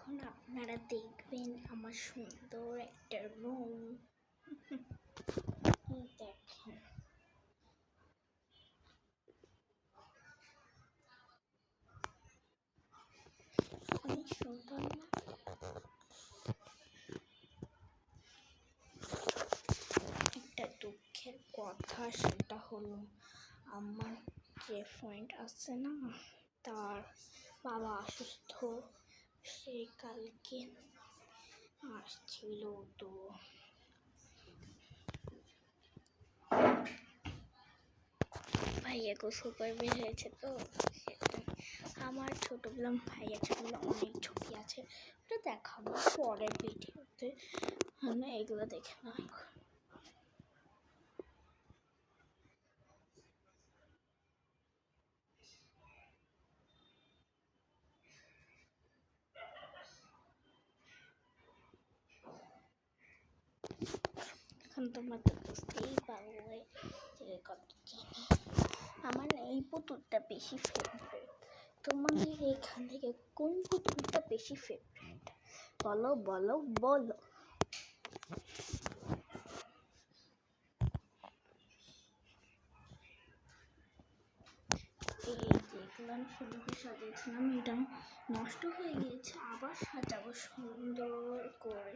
এখন আপনারা দেখবেন আমার সুন্দর একটা রুম। দেখেন অনেক সুন্দর না? একটা দুঃখের কথা, সেটা হলো আমার যে ফ্রেন্ড আছে না, তার বাবা অসুস্থ। সে কালকে আসছিল, তো ভাইয়া গোসল করে বের হয়েছে, তো সেটা আমার ছোটবেলা ভাইয়া ছোটবেলা অনেক ছবি আছে, ওটা দেখাবো পরের ভিডিওতে। এগুলো দেখে না এখন তোমরা তো বুঝতেই পারবে যে কত চিনি। আমার এই পুতুলটা বেশি ফেভারিট। তোমাদের এখান থেকে কোন পুতুলটা বেশি ফেভারিট? বলো বলো বলো। এই যেগুলো আমি সুন্দর করে সাজিয়েছিলাম, এটা নষ্ট হয়ে গিয়েছে, আবার সাজাবো সুন্দর করে।